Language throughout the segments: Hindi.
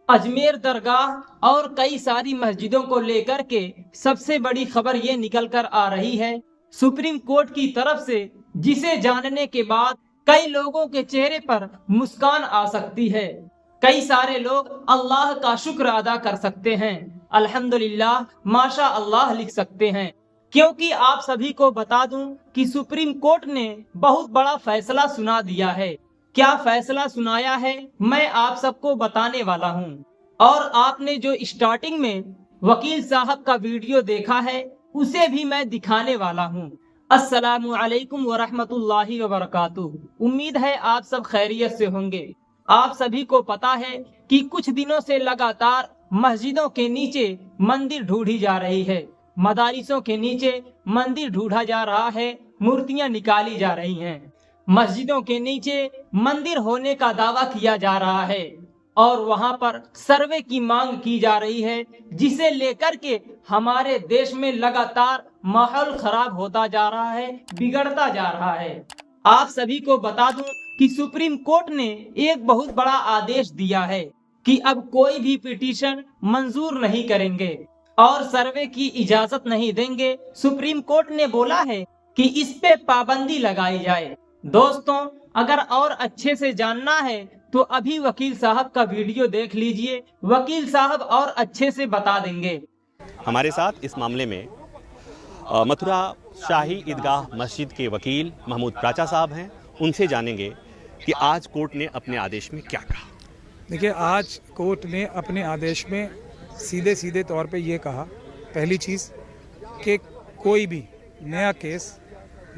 अजमेर दरगाह और कई सारी मस्जिदों को लेकर के सबसे बड़ी खबर ये निकल कर आ रही है सुप्रीम कोर्ट की तरफ से, जिसे जानने के बाद कई लोगों के चेहरे पर मुस्कान आ सकती है। कई सारे लोग अल्लाह का शुक्र अदा कर सकते हैं, अल्हम्दुलिल्लाह, माशा अल्लाह लिख सकते हैं। क्योंकि आप सभी को बता दूं कि सुप्रीम कोर्ट ने बहुत बड़ा फैसला सुना दिया है। क्या फैसला सुनाया है मैं आप सबको बताने वाला हूं। और आपने जो स्टार्टिंग में वकील साहब का वीडियो देखा है उसे भी मैं दिखाने वाला हूं। अस्सलामु अलैकुम व रहमतुल्लाहि व बरकातुहू। उम्मीद है आप सब खैरियत से होंगे। आप सभी को पता है कि कुछ दिनों से लगातार मस्जिदों के नीचे मंदिर ढूंढी जा रही है, मदारिसों के नीचे मंदिर ढूंढा जा रहा है, मूर्तियां निकाली जा रही हैं। मस्जिदों के नीचे मंदिर होने का दावा किया जा रहा है और वहां पर सर्वे की मांग की जा रही है, जिसे लेकर के हमारे देश में लगातार माहौल खराब होता जा रहा है, बिगड़ता जा रहा है। आप सभी को बता दूं कि सुप्रीम कोर्ट ने एक बहुत बड़ा आदेश दिया है कि अब कोई भी पिटीशन मंजूर नहीं करेंगे और सर्वे की इजाजत नहीं देंगे। सुप्रीम कोर्ट ने बोला है कि इस पे पाबंदी लगाई जाए। दोस्तों, अगर और अच्छे से जानना है तो अभी वकील साहब का वीडियो देख लीजिए, वकील साहब और अच्छे से बता देंगे। हमारे साथ इस मामले में मथुरा शाही ईदगाह मस्जिद के वकील महमूद प्राचा साहब हैं। उनसे जानेंगे कि आज कोर्ट ने अपने आदेश में क्या कहा। देखिए, आज कोर्ट ने अपने आदेश में सीधे सीधे तौर पे ये कहा, पहली चीज़ कि कोई भी नया केस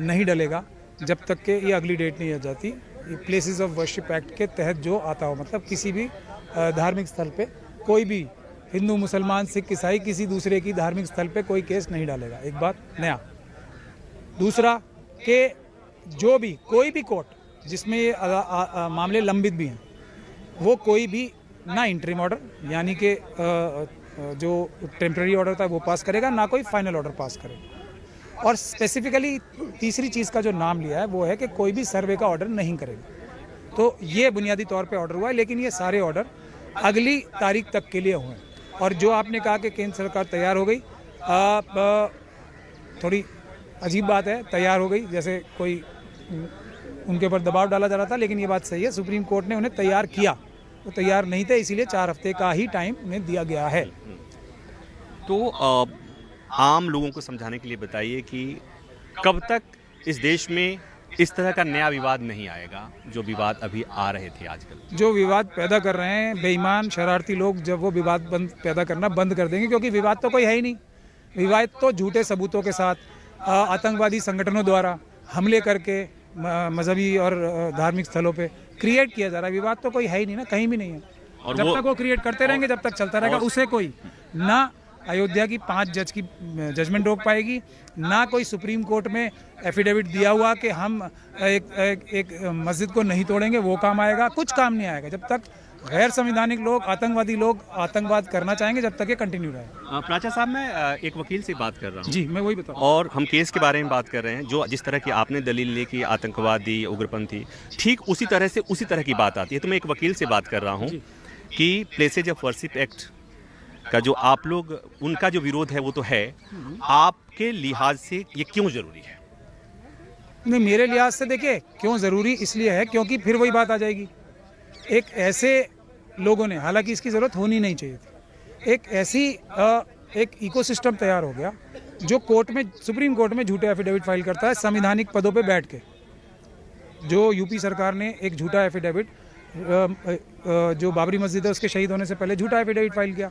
नहीं डलेगा जब तक कि ये अगली डेट नहीं आ जाती। ये प्लेसेस ऑफ वर्शिप एक्ट के तहत जो आता हो, मतलब किसी भी धार्मिक स्थल पे कोई भी हिंदू, मुसलमान, सिख, ईसाई किसी दूसरे की धार्मिक स्थल पे कोई केस नहीं डालेगा। एक बात नया। दूसरा कि जो भी कोई भी कोर्ट जिसमें ये मामले लंबित भी हैं, वो कोई भी ना इंटरिम ऑर्डर यानी कि जो टेम्पररी ऑर्डर था वो पास करेगा, ना कोई फाइनल ऑर्डर पास करेगा। और स्पेसिफिकली तीसरी चीज़ का जो नाम लिया है वो है कि कोई भी सर्वे का ऑर्डर नहीं करेगा। तो ये बुनियादी तौर पे ऑर्डर हुआ है, लेकिन ये सारे ऑर्डर अगली तारीख तक के लिए हुए हैं। और जो आपने कहा कि केंद्र सरकार तैयार हो गई, थोड़ी अजीब बात है, तैयार हो गई जैसे कोई उनके ऊपर दबाव डाला जा रहा था, लेकिन ये बात सही है, सुप्रीम कोर्ट ने उन्हें तैयार किया। वो तैयार नहीं थे, इसीलिए 4 हफ्ते का ही टाइम उन्हें दिया गया है। तो आम लोगों को समझाने के लिए बताइए कि कब तक इस देश में इस तरह का नया विवाद नहीं आएगा जो विवाद अभी आ रहे थे आजकल। जो विवाद पैदा कर रहे हैं बेईमान शरारती लोग, जब वो विवाद पैदा करना बंद कर देंगे, क्योंकि विवाद तो कोई है ही नहीं। विवाद तो झूठे सबूतों के साथ आतंकवादी संगठनों द्वारा हमले करके मजहबी और धार्मिक स्थलों पे क्रिएट किया जा रहा है। विवाद तो कोई है ही नहीं ना, कहीं भी नहीं है। और जब तक वो क्रिएट करते रहेंगे, जब तक चलता रहेगा, उसे कोई ना अयोध्या की 5 जज की जजमेंट रोक पाएगी, ना कोई सुप्रीम कोर्ट में एफिडेविट दिया हुआ कि हम एक मस्जिद को नहीं तोड़ेंगे, वो काम आएगा। कुछ काम नहीं आएगा जब तक गैर संवैधानिक लोग, आतंकवादी लोग आतंकवाद करना चाहेंगे, जब तक ये कंटिन्यू रहेगा। प्राचा साहब, मैं एक वकील से बात कर रहा हूँ। जी, मैं वही बता। और हम केस के बारे में बात कर रहे हैं, जो जिस तरह की आपने दलील ली कि आतंकवादी, उग्रपंथी, ठीक उसी तरह की बात आती है। तो मैं एक वकील से बात कर रहा हूँ कि प्लेसेज ऑफ वर्शिप एक्ट का जो आप लोग, उनका जो विरोध है वो तो है, आपके लिहाज से ये क्यों जरूरी है? नहीं, मेरे लिहाज से देखिए क्यों ज़रूरी इसलिए है क्योंकि फिर वही बात आ जाएगी। एक ऐसे लोगों ने, हालांकि इसकी ज़रूरत होनी नहीं चाहिए थी, एक ऐसी एक इकोसिस्टम तैयार हो गया जो कोर्ट में, सुप्रीम कोर्ट में झूठे एफिडेविट फाइल करता है संवैधानिक पदों पे बैठ के। जो यूपी सरकार ने एक झूठा एफिडेविट, जो बाबरी मस्जिद है उसके शहीद होने से पहले झूठा एफिडेविट फाइल किया।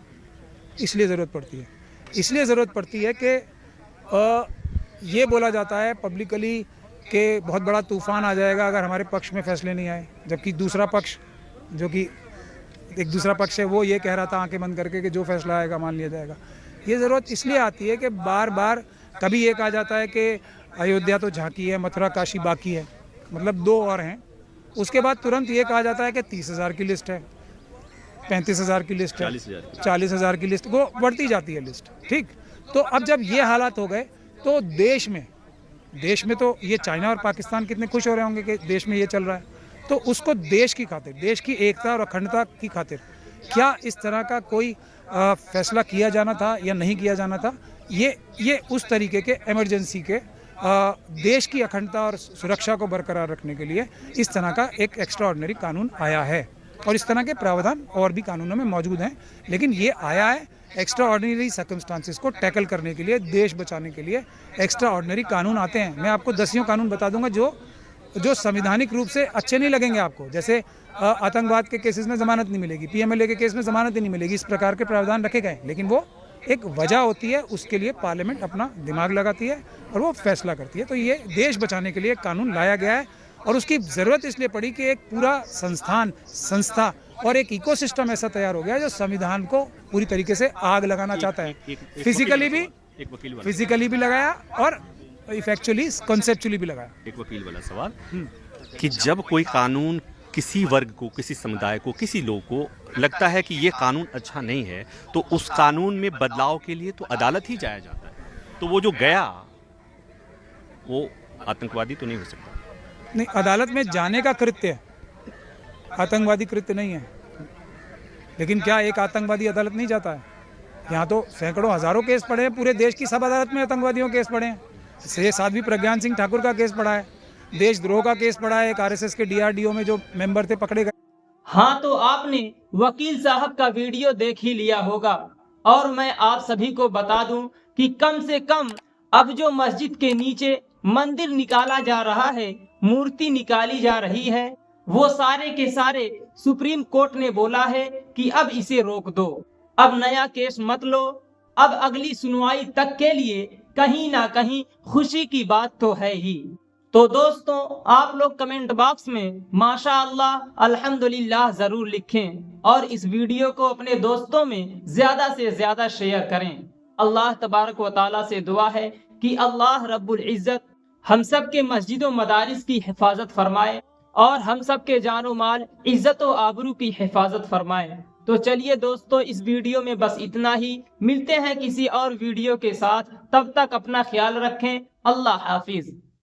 इसलिए ज़रूरत पड़ती है कि ये बोला जाता है पब्लिकली कि बहुत बड़ा तूफान आ जाएगा अगर हमारे पक्ष में फैसले नहीं आए, जबकि दूसरा पक्ष, जो कि एक दूसरा पक्ष है, वो ये कह रहा था आंखें बंद करके कि जो फैसला आएगा मान लिया जाएगा। ये ज़रूरत इसलिए आती है कि बार बार कभी ये कहा जाता है कि अयोध्या तो झांकी है, मथुरा काशी बाकी है, मतलब 2 और हैं। उसके बाद तुरंत ये कहा जाता है कि 30,000 की लिस्ट है, 35,000 की लिस्ट है, 40,000 की लिस्ट, वो बढ़ती जाती है लिस्ट। ठीक, तो अब जब ये हालात हो गए तो देश में तो ये चाइना और पाकिस्तान कितने खुश हो रहे होंगे कि देश में ये चल रहा है। तो उसको देश की खातिर, देश की एकता और अखंडता की खातिर क्या इस तरह का कोई फैसला किया जाना था या नहीं किया जाना था? ये उस तरीके के इमरजेंसी के देश की अखंडता और सुरक्षा को बरकरार रखने के लिए इस तरह का एक एक्स्ट्रा ऑर्डिनरी कानून आया है, और इस तरह के प्रावधान और भी कानूनों में मौजूद हैं, लेकिन ये आया है एक्स्ट्रा ऑर्डिनरी सर्कमस्टांसिस को टैकल करने के लिए, देश बचाने के लिए एक्स्ट्रा ऑर्डिनरी कानून आते हैं। मैं आपको 10 कानून बता दूंगा जो संवैधानिक रूप से अच्छे नहीं लगेंगे आपको, जैसे आतंकवाद के केसेस में जमानत नहीं मिलेगी, PMLA के केस में जमानत ही नहीं मिलेगी, इस प्रकार के प्रावधान रखे गए, लेकिन वो एक वजह होती है, उसके लिए पार्लियामेंट अपना दिमाग लगाती है और वो फैसला करती है। तो ये देश बचाने के लिए कानून लाया गया है, और उसकी ज़रूरत इसलिए पड़ी कि एक पूरा संस्था और एक इकोसिस्टम ऐसा तैयार हो गया जो संविधान को पूरी तरीके से आग लगाना चाहता है, फिजिकली भी लगाया और इफेक्चुअली कॉन्सेप्चुअली भी लगाया। एक वकील वाला सवाल कि जब कोई कानून किसी वर्ग को, किसी समुदाय को, किसी लोग को लगता है कि ये कानून अच्छा नहीं है, तो उस कानून में बदलाव के लिए तो अदालत ही जाया जाता है। तो वो जो गया वो आतंकवादी तो नहीं हो सकता? नहीं, अदालत में जाने का कृत्य है, आतंकवादी कृत्य नहीं है। लेकिन क्या एक आतंकवादी अदालत नहीं जाता है? यहाँ तो सैकड़ों हजारों केस पड़े हैं, पूरे देश की सब अदालत में आतंकवादियों केस पड़े हैं। साध्वी प्रज्ञान सिंह ठाकुर का केस पड़ा है, देशद्रोह का केस पड़ा है, एक RSS के DRDO में जो मेंबर थे पकड़े गए। हाँ, तो आपने वकील साहब का वीडियो देख ही लिया होगा, और मैं आप सभी को बता दूं कि कम से कम अब जो मस्जिद के नीचे मंदिर निकाला जा रहा है, मूर्ति निकाली जा रही है, वो सारे के सारे सुप्रीम कोर्ट ने बोला है कि अब इसे रोक दो, अब नया केस मत लो, अब अगली सुनवाई तक के लिए कहीं ना कहीं खुशी की बात तो है ही। तो दोस्तों, आप लोग कमेंट बॉक्स में माशाअल्लाह, अल्हम्दुलिल्लाह जरूर लिखें, और इस वीडियो को अपने दोस्तों में ज्यादा से ज्यादा शेयर करें। अल्लाह तबारक व तआला से दुआ है कि अल्लाह रब्बुल इज्जत हम सब के मस्जिदों मदारिस की हिफाजत फरमाए, और हम सब के जानो माल, इज्जत व आबरू की हिफाजत फरमाए। तो चलिए दोस्तों, इस वीडियो में बस इतना ही। मिलते हैं किसी और वीडियो के साथ, तब तक अपना ख्याल रखें। अल्लाह हाफिज।